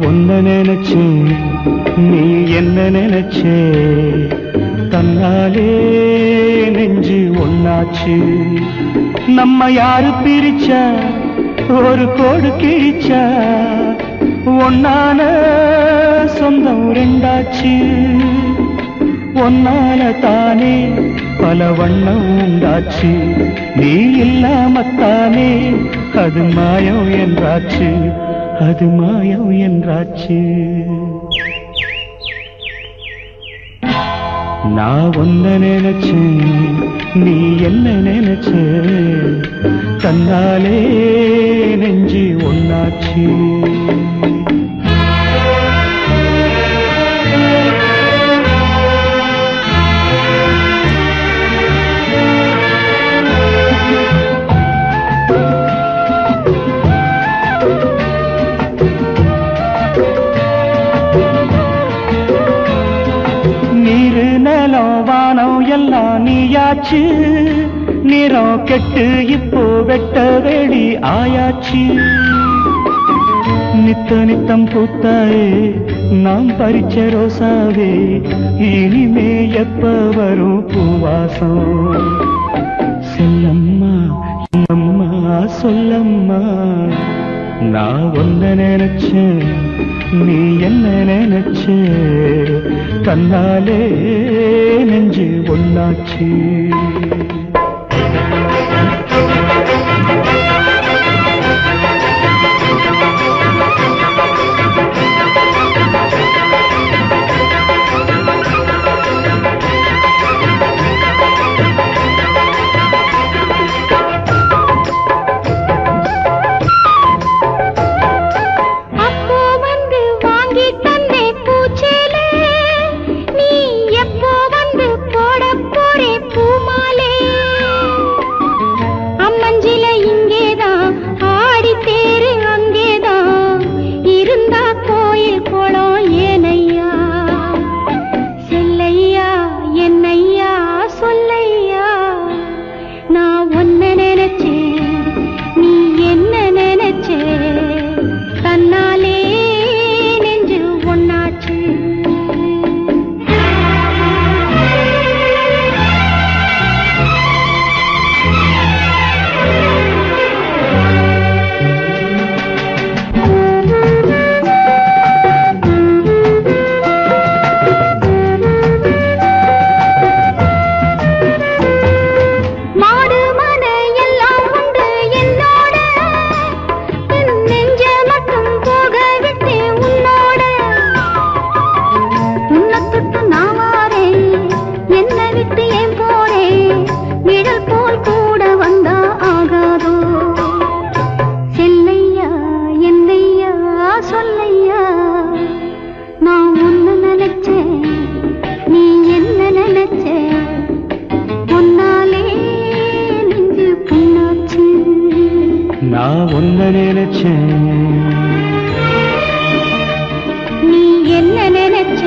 உன்ன நினைச்சேன், நீ என்ன நினைச்சே, தன்னாலே நெஞ்சு ஒன்னாச்சு. நம்ம யாரு பிரிச்சா, ஒரு கோடு கிழிச்சா, ஒன்னான சொந்தம் ரெண்டாச்சு. ஒன்னால தானே பல வண்ணம் உண்டாச்சு. நீ இல்லாமத்தானே அது மாயம் என்றாச்சு, அது மாயம் என்றாச்சு. நான் ஒன்ன நினைச்சேன், நீ என்ன நினைச்ச, தன்னாலே நெஞ்சு ஒன்னாச்சு. எல்லாம் நீயாச்சு, நிறம் கெட்டு இப்போ வெட்ட வெளி ஆயாச்சு. நித்த நித்தம் பூத்தாயே நாம் பறிச்ச ரோசாவே, இனிமே எப்ப வரும் பூவாசம். செல்லம்மா அம்மா சொல்லம்மா, நான் ஒன்ன நினைச்சேன், நீ என்ன நினைச்ச, தன்னாலே நெஞ்சு ஒன்னாச்சு. நான் ஒன்ன நினைச்சேன், நீ என்ன நினைச்ச,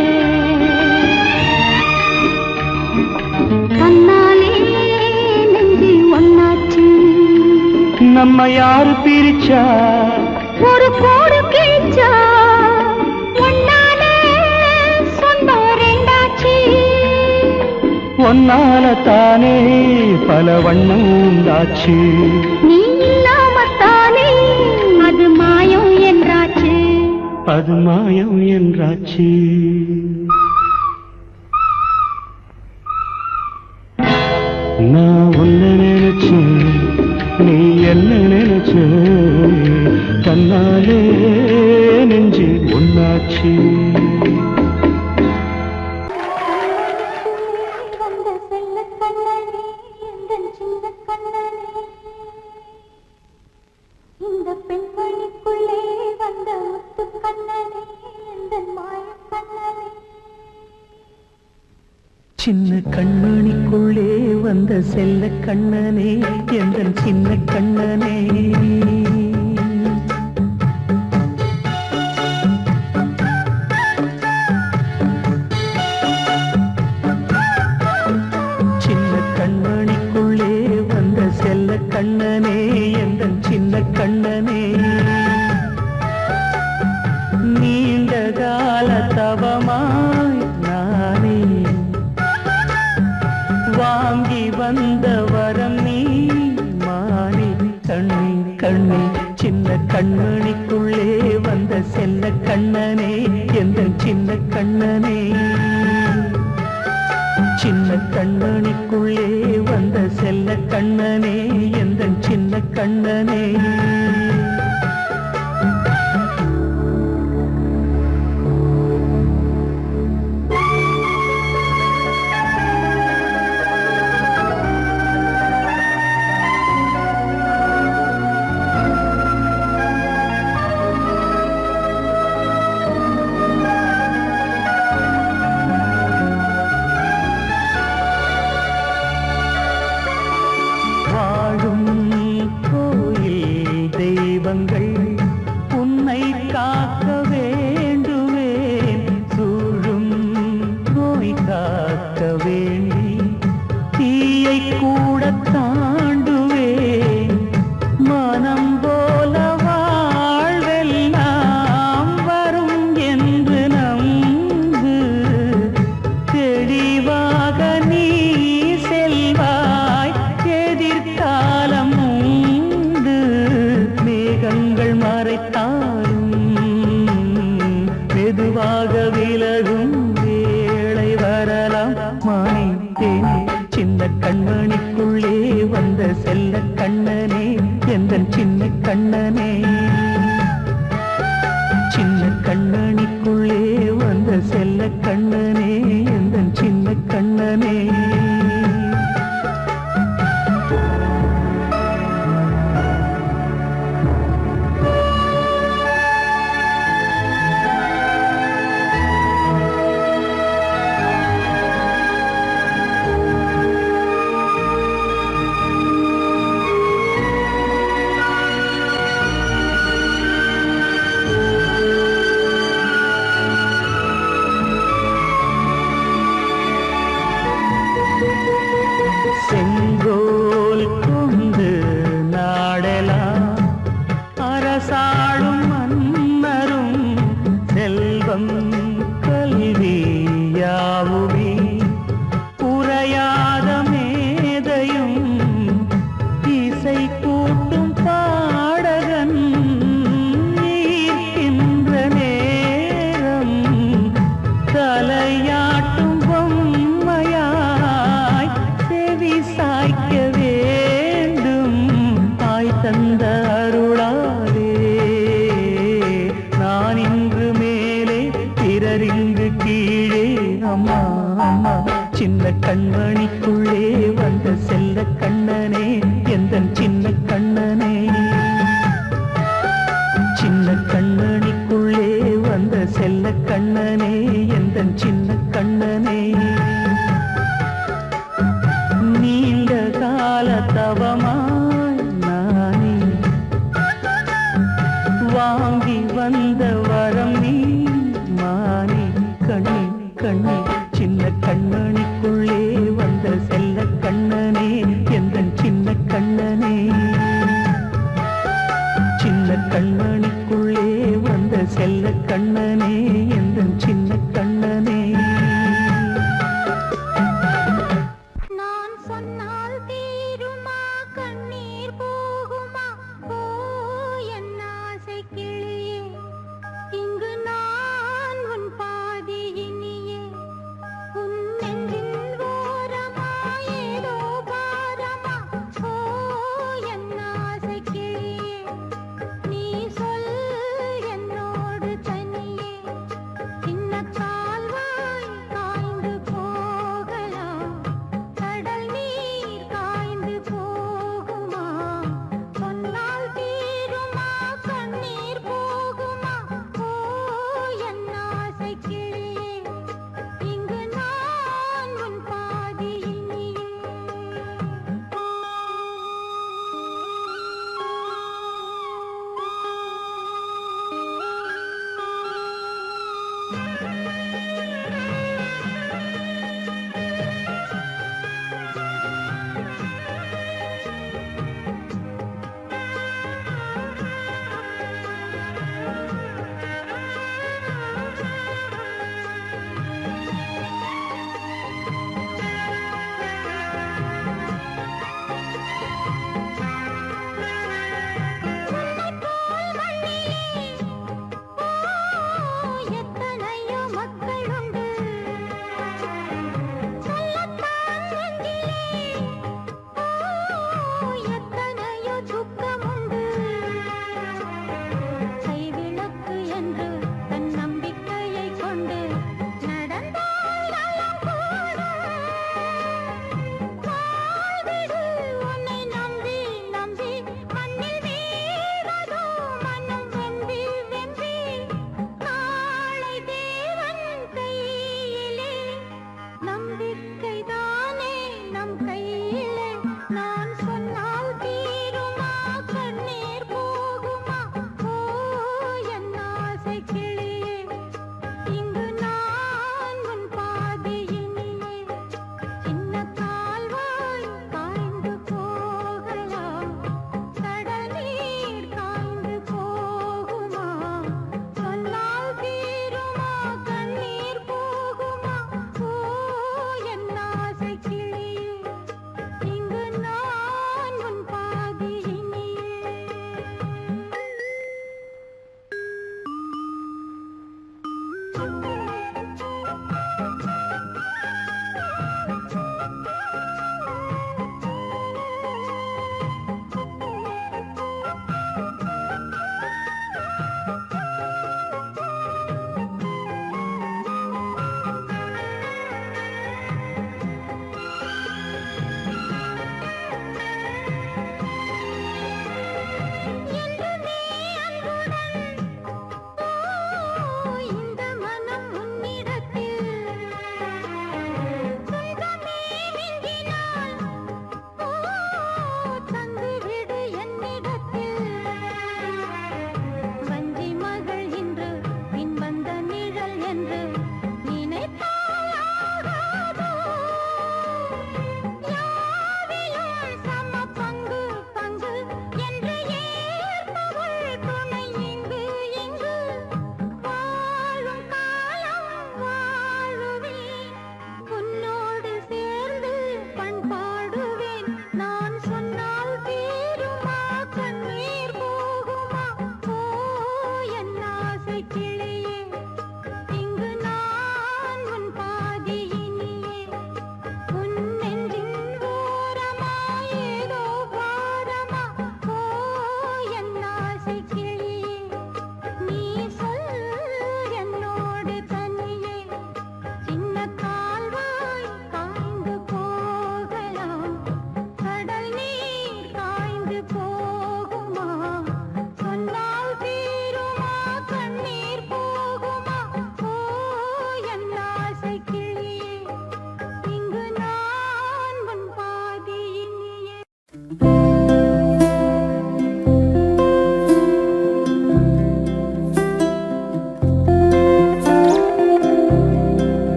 தன்னாலே நெஞ்சு ஒன்னாச்சு. நம்ம யாரு பிரிச்சா, ஒரு கோடு கிழிச்சா, ஒன்னாலே சொந்தம் ரெண்டாச்சு. ஒன்னால தானே பல வண்ணம் உண்டாச்சு. நீ இல்லாமத்தானே அது மாயம் என்றாச்சு, அது மாயம் என்றாச்சு. நான் ஒன்ன நினைச்சேன், நீ என்ன நினைச்ச, தன்னாலே நெஞ்சு ஒன்னாச்சு. இந்த பெண்மணிக்குள்ளே வந்த முத்து கண்ணனே, இந்த மாய கண்ணனே. சின்ன கண்மணிக்குள்ளே வந்த செல்ல கண்ணனே, எந்த சின்ன கண்ணனே. சின்ன கண்மணிக்குள்ளே வந்த செல்ல கண்ணனே, எந்த சின்ன கண்ணனே. நீ கால தவமாய் நானே வாங்கி வந்த வரம் நீ மானே கண்ணே கண்ணே சின்ன கண்மணிக்குள்ளே வந்த செல்ல கண்ணனே எந்த சின்ன கண்ணனே சின்ன கண்ணனுக்குள்ளே வந்த செல்ல கண்ணனே எந்த சின்ன கண்ணனே உன்னை காக்க வேண்டுவேன் சூழும் நோய் காக்க வேண்டி தீயை கூட தாண்டுவேன் மனம் போல வாழ்வெல்லாம் வரும் என்று நம்பு தெளிவாக நீ செல்வாய் எதிர்காலம் மேகங்கள் மறைத்தாலும் மெதுவாக விலகும் வேளை வரலாம் மானே தேனே சின்ன கண்மணிக்குள்ளே வந்த செல்ல கண்ணனே எந்த சின்ன கண்ணனே சின்ன கண்ணனிக்குள்ளே வந்த செல்ல கண்ணனே எந்த சின்ன கண்ணனே செங்கோல் கொண்டு நாடலாம் அரசாளும் மன்னரும் செல்வம் கல்வியாவுமே உரையாத மேதையும் இசை கூட்டும் பாடகன் ஈர்க்கின்ற நேரம் தலையாட்டும் பொம்மையாய் சாய்க்க வேண்டும் தாய் தந்த அருளாலே நான் இன்று மேலே பிறரிங்கு கீழே அம்மா அம்மா சின்ன கண்மணிக்குள்ளே வந்த செல்ல கண்ணனே எந்த சின்ன கண்ணனே சின்ன கண்மணிக்குள்ளே வந்த செல்ல கண்ணனே எந்த சின்ன கண்ணனே நீண்ட கால தவமாய் நானே வாங்கி வந்த வரம் நீ மானே கண்ணே கண்ணே சின்ன கண்ணனிக்குள்ளே வந்த செல்ல கண்ணனே எந்த சின்ன கண்ணனே சின்ன கண்ணனிக்குள்ளே வந்த செல்ல கண்ணனே எந்த சின்ன கண்ணனே இங்கு நான் உன் பாதியினியே உன் நெஞ்சில்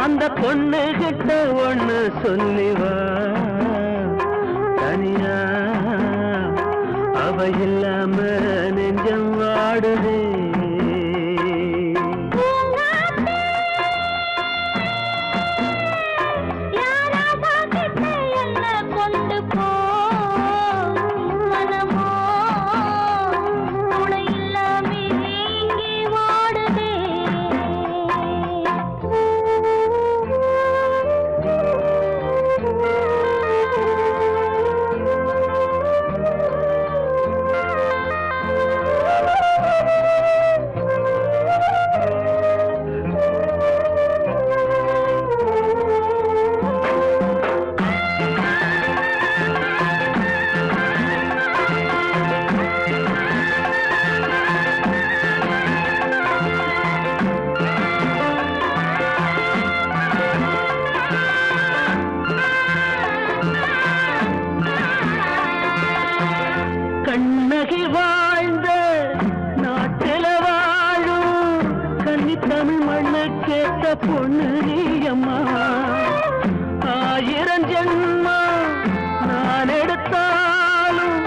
அந்த பொண்ணு கிட்ட ஒண்ணு சொல்லிவா தனியா அவ இல்லாம நெஞ்சம் வாடுதே கண்ணகி வாழ்ந்த நாட்டில வாழும் கன்னி தமிழ் மண்ணு கேட்ட பொண்ணு நீயம்மா 1000 ஜென்மா நான் எடுத்தாலும்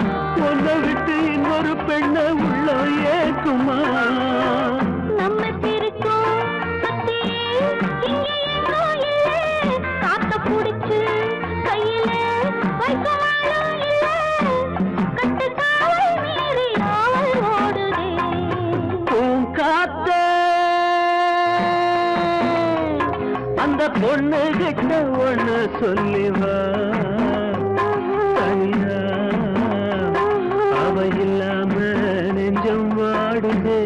ஒன்னை விட்டு இன்னொரு பெண்ணை உள்ள ஏக்குமா நம்ம திருக்கும் காத்த புடிச்சு கையில வைக்கவாளும் கட்டு காவல் மீறி ஆவல் ஓடுதே காத்த அந்த பொண்ணு கிட்ட ஒண்ணு சொல்லிவா தனியா அவ இல்லாம நெஞ்சம் வாடுதே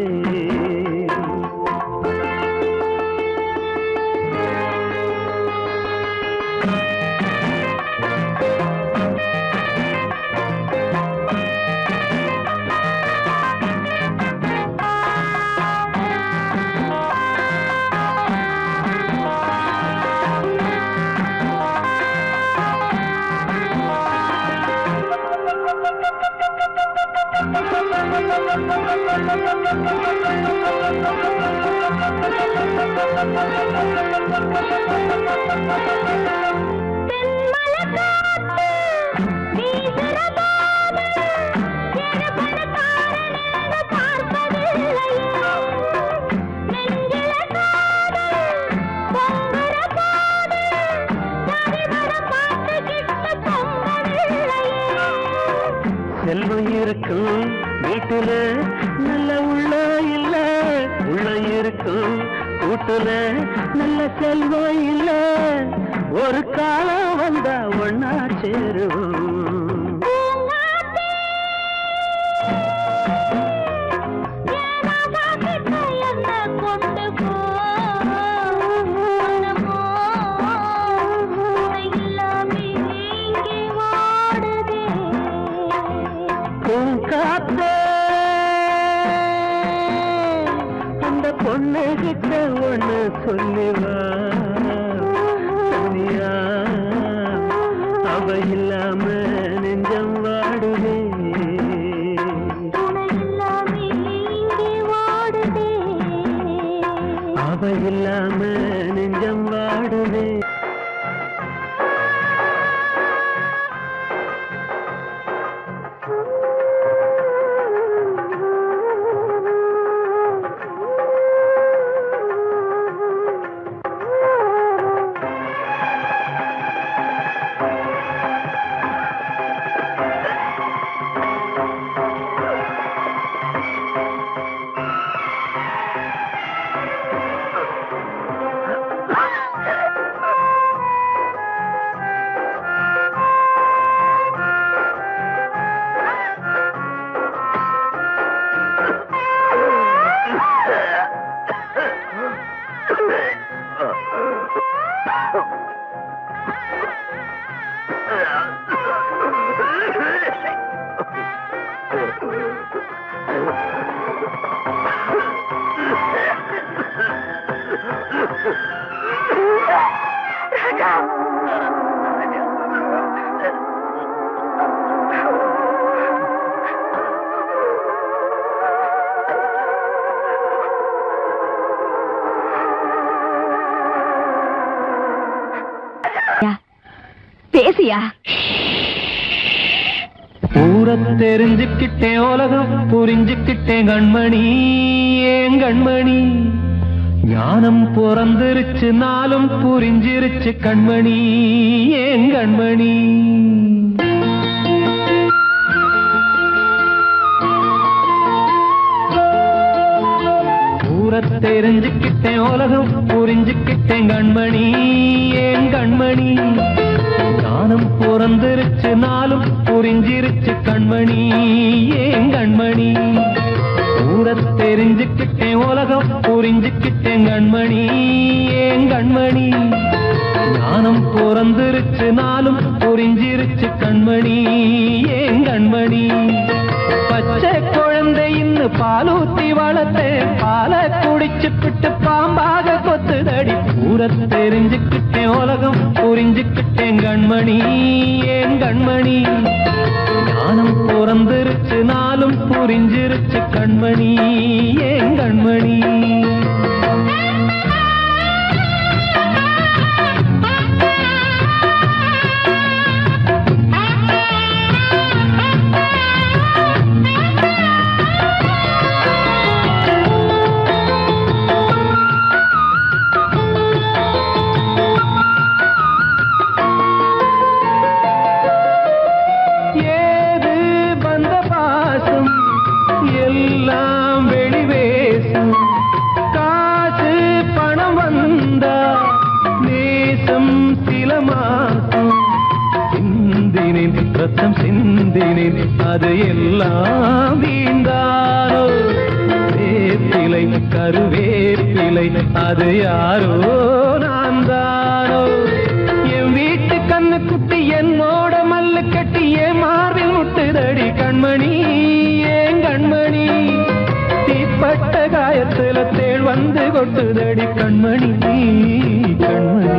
செல்வம் இருக்கும் வீட்டுல நல்ல உள்ள இல்ல உள்ள இருக்கும் கூட்டுல நல்ல செல்வம் இல்ல ஒரு காலம் வந்தா ஒன்னா சேருவோம் அந்த பொண்ணு கிட்ட ஒண்ணு சொல்லிவா தனியா அவ இல்லாம நெஞ்சம் வாடுதே அவ இல்லாம நெஞ்சம் வாடுதே இல்லையா? ஊரை தெரிஞ்சுக்கிட்டேன், உலகம் புரிஞ்சுக்கிட்டேன் கண்மணி, ஏன் கண்மணி. ஞானம் பிறந்திருச்சு, நாளும் புரிஞ்சிருச்சு கண்மணி, ஏன் கண்மணி. ஊரை தெரிஞ்சுக்கிட்டேன், உலகம் புரிஞ்சுக்கிட்டேன் கண்மணி, ஏன் கண்மணி. ஞானம் பிறந்திருச்சு, நாளும் புரிஞ்சிருச்சு கண்மணி, ஏன் கண்மணி. ஊரை தெரிஞ்சுக்கிட்டேன், உலகம் புரிஞ்சுக்கிட்டேன் கண்மணி, ஏன் கண்மணி. ஞானம் பிறந்திருச்சு, நாளும் புரிஞ்சிருச்சு கண்மணி, ஏன் கண்மணி. பச்சை குழந்தை இன்னும் பாலூத்தி வளர்த்தேன், பாலை குடிச்சுப்பிட்டு பாம்பாக கொத்துதடி. ஊரை தெரிஞ்சுக்கிட்டேன், உலகம் புரிஞ்சுக்கிட்டேன் கண்மணி, ஏன் கண்மணி. ஞானம் பிறந்திருச்சு, நாளும் புரிஞ்சிருச்சு கண்மணி, ஏன் கண்மணி. ரத்தம் சிந்தினேன், அது எல்லாம் வீந்தாரோ. வேப்பிலை கருவேப்பிலை, அது யாரோ நான் தானோ. என் வீட்டு கண்ணு குட்டி என்னோட மல்லு கட்டி என் மார்பில் முட்டுதடி கண்மணி, ஏன் கண்மணி. தீப்பட்ட காயத்துல தேள் வந்து கொட்டுதடி கண்மணி, கண்மணி.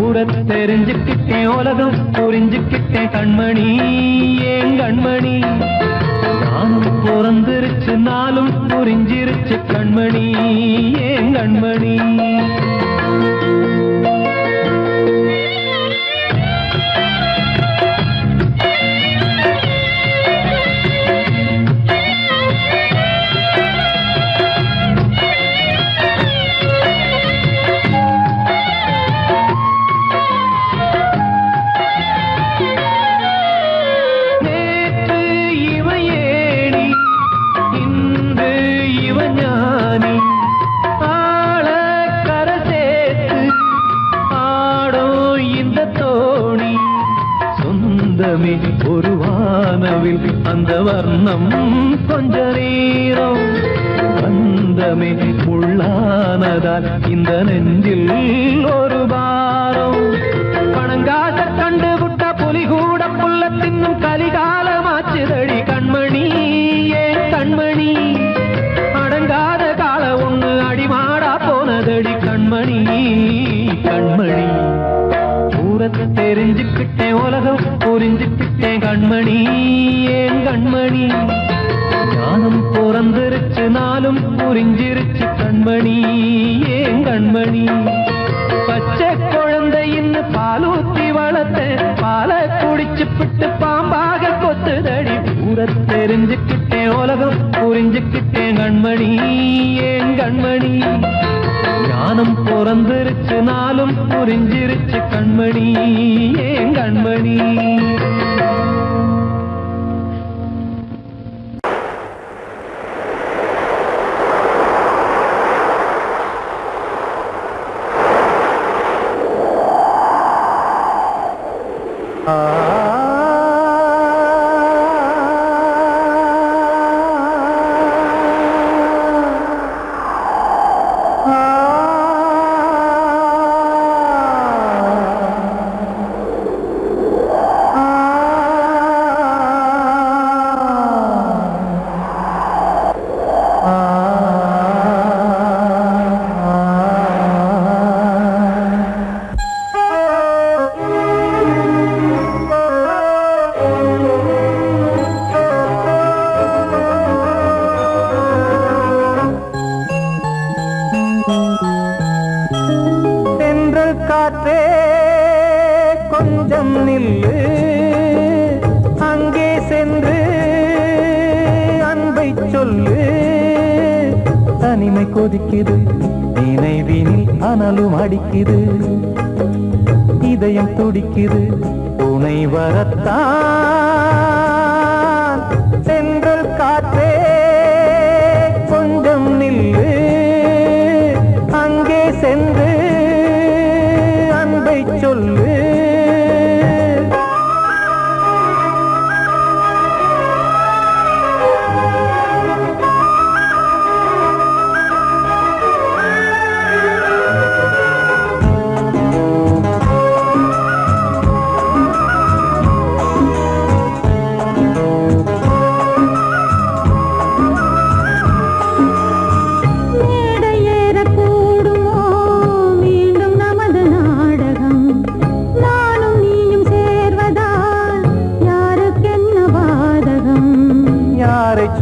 ஊரை தெரிஞ்சுக்கிட்டேன், உலகம் புரிஞ்சுக்கிட்டேன் கண்மணி, ஏன் கண்மணி. ஞானம் பிறந்திருச்சு, நாளும் புரிஞ்சிருச்சு கண்மணி, ஏன் கண்மணி. ஒரு வானவில் அந்த வர்ணம் கொஞ்ச நேரம் வந்தமே உள்ளானதால் இந்த நெஞ்சில் ஒரு பாரம். பணங்காச கண்டு விட்ட புலி கூட புல்ல தின்னும் கலிகாலமாச்சுதடி கண்மணி, ஏன் கண்மணி. அடங்காத கால ஒண்ணு அடிமாடா போனதடி கண்மணி, கண்மணி. ஊரை தெரிஞ்சுக்கிட்டேன், உலகம் புரிஞ்சுக்கிட்டேன் கண்மணி, ஏன் கண்மணி. ஞானம் பிறந்திருச்சு, நாளும் புரிஞ்சிருச்சு கண்மணி, ஏன் கண்மணி. பச்சை குழந்தை இன்னும் பாலூத்தி வளர்த்தேன், பாலை குடிச்சுப்பிட்டு பாம்பாக கொத்துதடி. ஊரை தெரிஞ்சுக்கிட்டேன், உலகம் புரிஞ்சுக்கிட்டேன் கண்மணி, ஏன் கண்மணி. ஞானம் பிறந்திருச்சு, நாளும் புரிஞ்சிருச்சு கண்மணி, ஏன் கண்மணி. தனிமை கொதிக்குது நினைவினில் அனலும் அடிக்குது இதயம் துடிக்குது துணை வரத்தான் சென்றல் காற்றே கொஞ்சம் நில்லு அங்கே சென்று அன்பை சொல்லு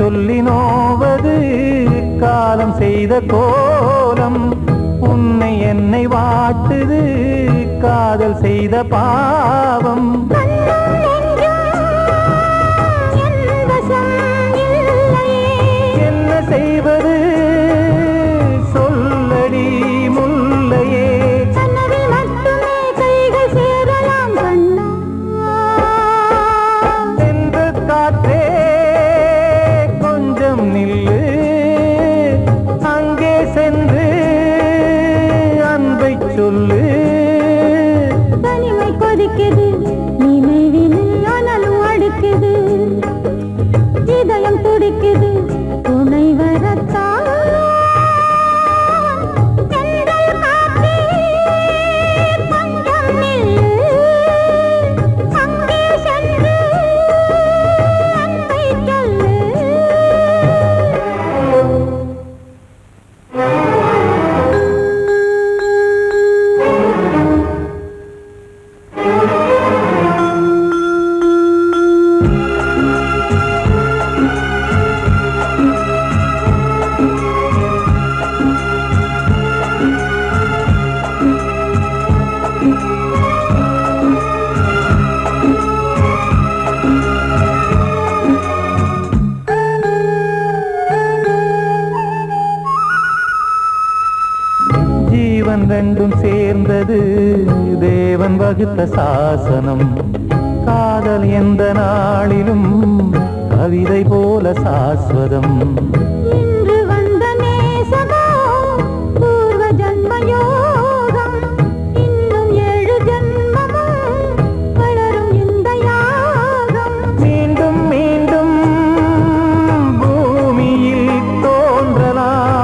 சொல்லி நோவது காலம் செய்த கோலம் உன்னை என்னை வாட்டுது காதல் செய்த பாவம் என்ன செய்வது சொல்லடி முல்லையே சென்று காற்றே நில்லு அங்கே சென்று அன்பை சொல்லு தனிமை கொதிக்குது நினைவினில் அனலும் அடிக்குது இதயம் துடிக்குது துணை வரத்தான் ரெண்டும் சேர்ந்தது தேவன் வகுத்த சாசனம் காதல் எந்த நாளிலும் கவிதை போல சாஸ்வதம் இன்று வந்த நேசமோ பூர்வ ஜன்ம யோகம் இன்னும் 7 ஜன்மமும் வளரும் இந்த யாகம் மீண்டும் மீண்டும் பூமியில் தோன்றலாம்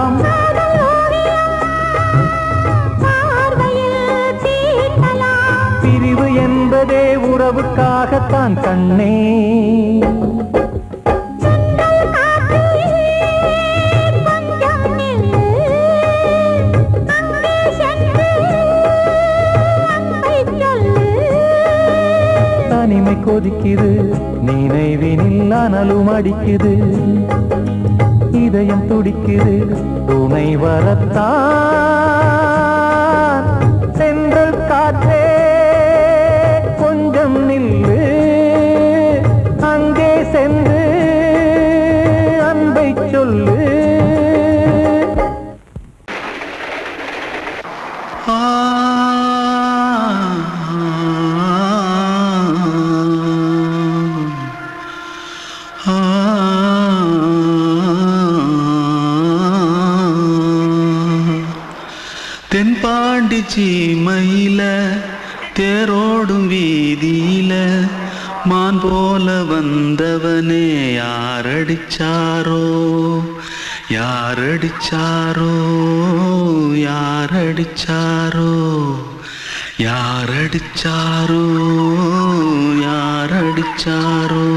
பிரிவு என்பதே உறவுக்காகத்தான் கண்ணே தனிமை கொதிக்குது நினைவினில் அனலும் அடிக்குது இதயம் துடிக்குது துணை வரத்தான் சென்றல் காற்றே கொஞ்சம் நில்லு அங்கே சென்று அன்பை சொல்லு தென்பாண்டி சீமையில தேரோடும் வீதியில மான் போல வந்தவனே யாரடிச்சாரோ யாரடிச்சாரோ யாரடிச்சாரோ யாரடிச்சாரோ யாரடிச்சாரோ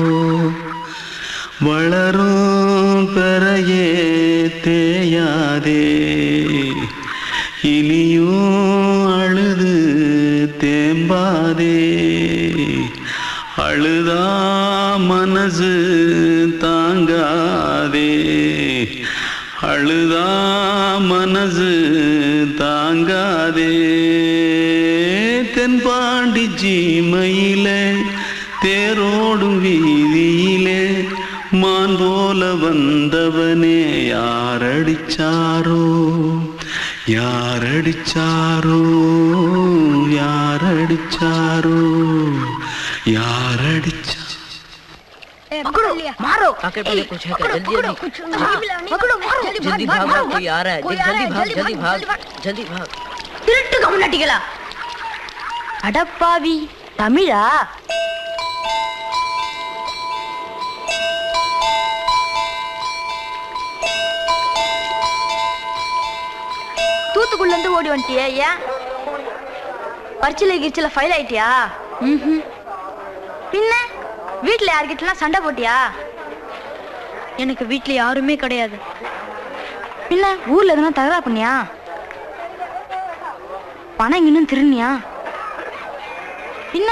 வளரும் பெறையே தேயாதே இனியும் அழுது தேம்பாதே அழுதா மனசு தாங்காதே அழுதா மனசு தாங்காதே தென்பாண்டி சீமையிலே தேரோடும் வீதியிலே மான் போல வந்தவனே யாரடிச்சாரோ யாரடிச்சாரோ யாரடிச்சாரோ யாரடிச்சா पकड़ो मारो आके पहले कुछ है क्या? जल्दी जल्दी पकड़ो मारो जल्दी भाग भाग कोई आ रहा है जल्दी भाग जल्दी भाग திருட்டு கம்முனாட்டிகளா அடப்பாவி தமிழா தூத்துக்குள்ள இருந்து ஓடி வந்துட்டியா? ஏன் பரிச்சையில கிரிச்சில ஃபைல் ஆயிட்டியா? பின்ன வீட்டுல யார்கிட்டலாம் சண்டை போட்டியா? எனக்கு வீட்டுல யாருமே கிடையாது. பின்ன ஊர்ல எதுனா தகரா பண்ணியா? பணம் இன்னும் திருநியா? பின்ன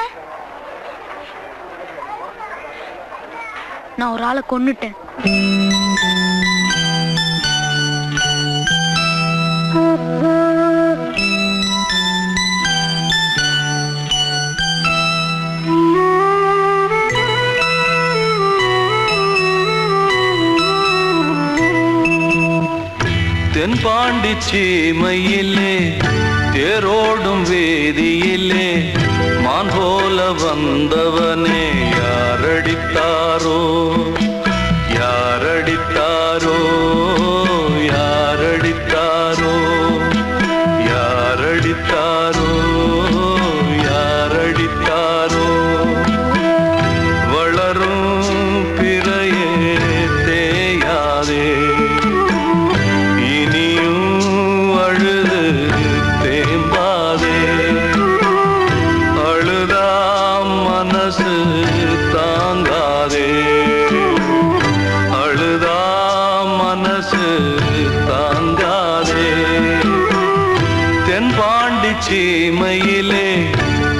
நான் ஒரு ஆளை கொன்னுட்டேன். தென்பாண்டி சீமையிலே தேரோடும் வேதியிலே மான் போல வந்தவனே யாரடித்தாரோ யாரடித்தாரோ யாரடித்தாரோ யாரடித்தாரோ யாரடித்தாரோ வளரும் பிறையே தேயாதே தாங்காதே அழுதா மனசு தாங்காதே தென்பாண்டி சீமையிலே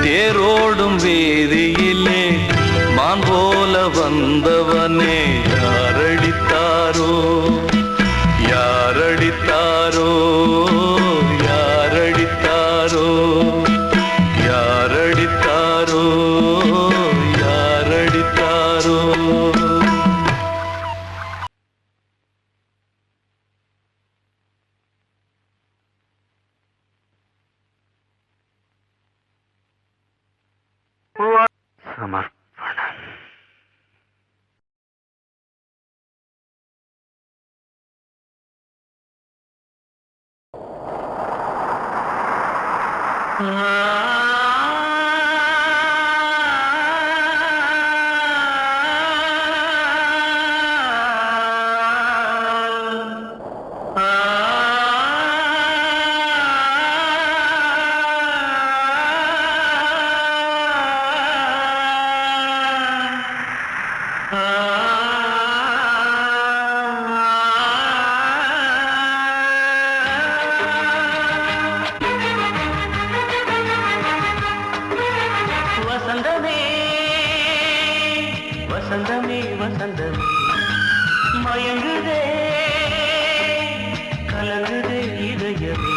தேரோடும் வேதியிலே மான் போல வந்தவனே யாரடித்தாரோ யாரடித்தாரோ யாரடித்தாரோ யாரடித்தாரோ யாரடித்தாரோ சமர்ப்பணம். வசந்தமே வசந்தமே வசந்தமே மயங்குதே கலங்குதே இதயமே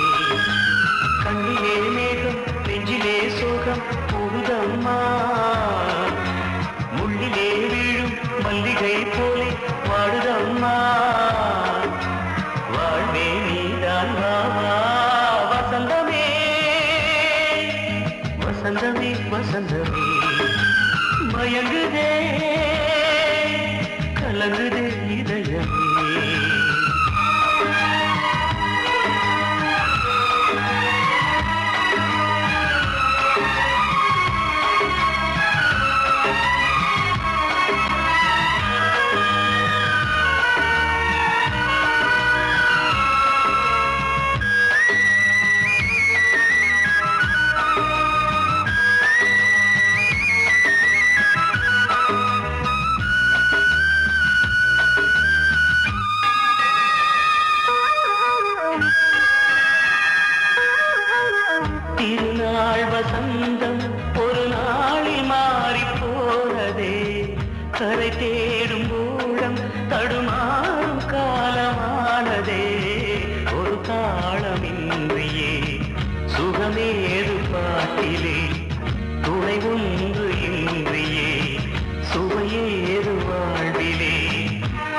கண்ணிலே மேகம் நெஞ்சிலே சோகம் புகுதம்மா முள்ளிலே வீழும் மல்லிகை போலே வாடுதம்மா வாழ்வே நீதான் வாவா வசந்தமே வசந்தமே வசந்தமே மயங்குதே கலங்குதே இதயமே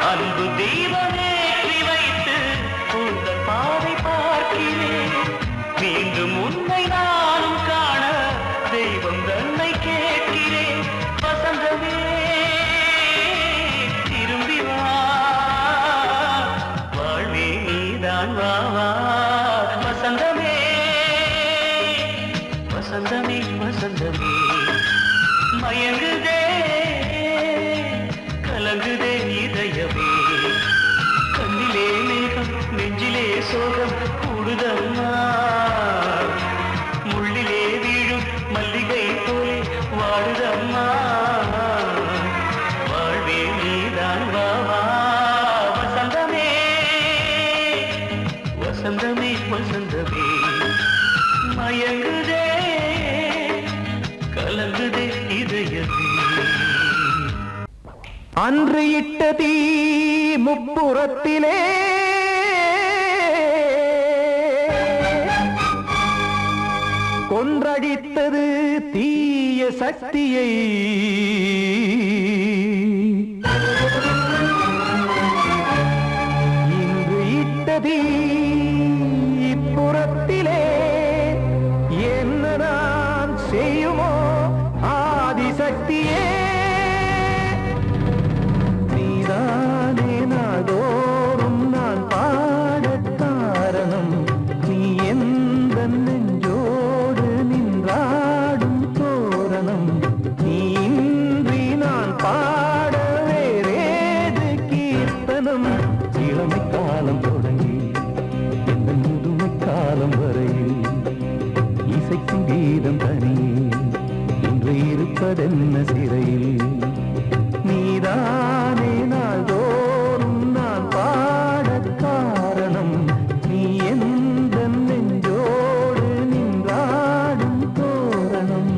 அன்பு தீபமேற்றி வைத்து உங்கள் பாதை பார்க்கிறேன். மீண்டும் உன்னை நானும் காண தெய்வம் தன்னை கேட்கிறேன். வசந்தமே திரும்பி வா, வாழ்வே நீதான் வா வா. வசந்தமே வசந்தமே வசந்தமே மயங்குதே கலங்குதே இதயமே. கண்ணிலே மேகம் நெஞ்சிலே சோகம் கூடுதம்மா. முள்ளிலே வீழும் மல்லிகை போலே வாடுதம்மா. வாழ்வே நீதான் வா வா. வசந்தமே வசந்தமே வசந்தமே மயங்குதே கலங்குதே இதயமே. அன்று இட்ட தீ முப்புறத்திலே கொன்றடித்தது தீய சக்தியை. இன்று இட்ட தீ இப்புறத்திலே என்ன நான் செய்யுமோ ஆதிசக்தியே. நீதானே நாடோறும் நான் பாட காரணம். நீ எந்த நெஞ்சோடு நின்றாடும் தோரணம். நீ இன்றி நான் பாட வேறேது கீர்த்தனம். இளமை காலம் தொடங்கி எந்த முதுமை காலம் வரையில் இசைக்கும் கீதம் தனியே இன்று இருப்பதென்ன சிறையில். நீதானே நாள்தோறும் நான் பாட காரணம். நீ எந்த நெஞ்சோடு நின்றாடும் தோரணம்.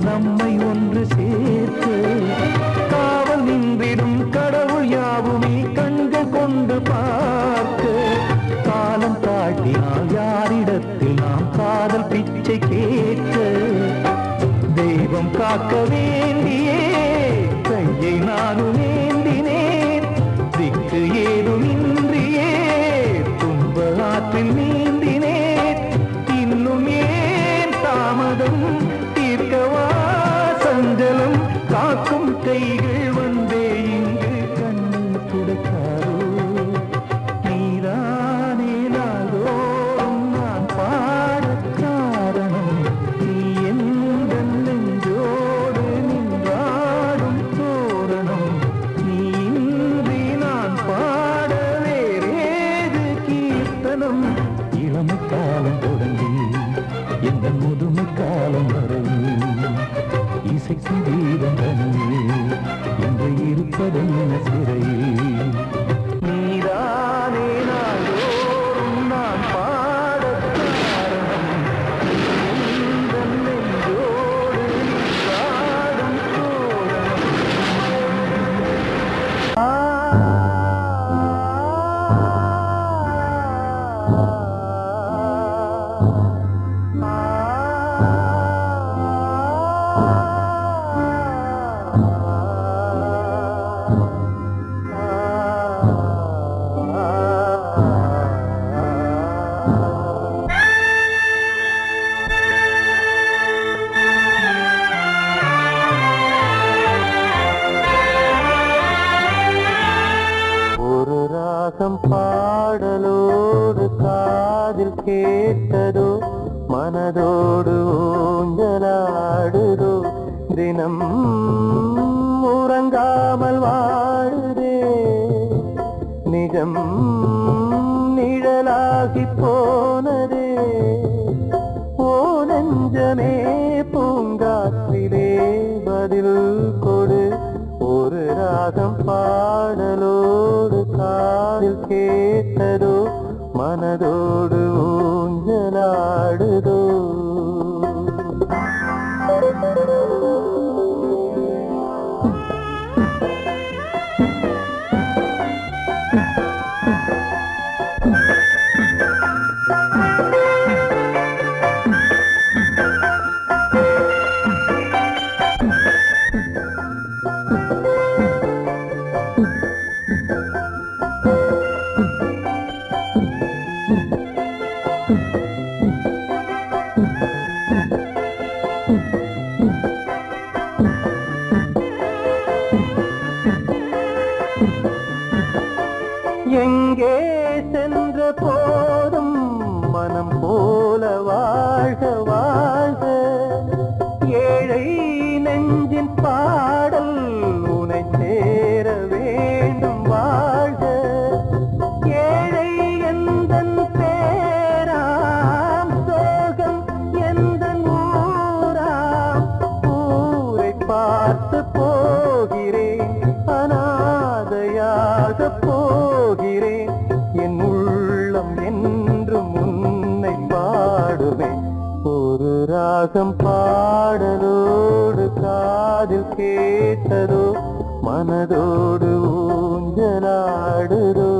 நம்மை ஒன்று சேர்த்து காவல் நின்றிடும் கடவுள் யாவுமே கண்கள் கொண்டு பார்க்க காலம் காட்டினால் யாரிடத்தில் நாம் காதல் பிச்சை கேட்க தெய்வம் காக்க வேண்டியே கையை நானும் ஏந்தினேன் திக்கு ஏதும் இன்றியே துன்ப ஆற்றில் நீந்தினேன் இன்னும் ஏன் தாமதம் தீர்க்கவா ஆசை சங்கீதம் தனியே இன்று இருப்பதென்ன சிறையில் நீதானே நாள்தோறும் நான் பாடக் காரணம் உந்தன் நெஞ்சோடு நீராடும் தோரணம் ஒரு ராகம் பாடலோடு காதில் கேட்டதோ மனதோடு ஊஞ்சலாடுதோ தினம் உறங்காமல் வாழுதே நிஜம் நிழலாகி போனதே ஓ நெஞ்சமே பூங்காற்றிலே பதில் கொடு ஒரு ராகம் பாடலோடு காதில் கேட்டதோ மனதோடு ஊஞ்சலாடுதோ எங்கே சென்ற போதும் மனம் போல வாழ்க வாழ்க ஏழை நெஞ்சின் பாடல் உனை சேர வேண்டும் வாழ்க ஏழை எந்தன் பேராம் சோகம் எந்தன் ஊராம் ஊரை பார்த்து போகிறேன் அநாதையாக போகிறேன் என் உள்ளம் என்றும் உன்னை பாடுவேன் ஒரு ராகம் பாடலோடு காதில் கேட்டதோ மனதோடு ஊஞ்சலாடுதோ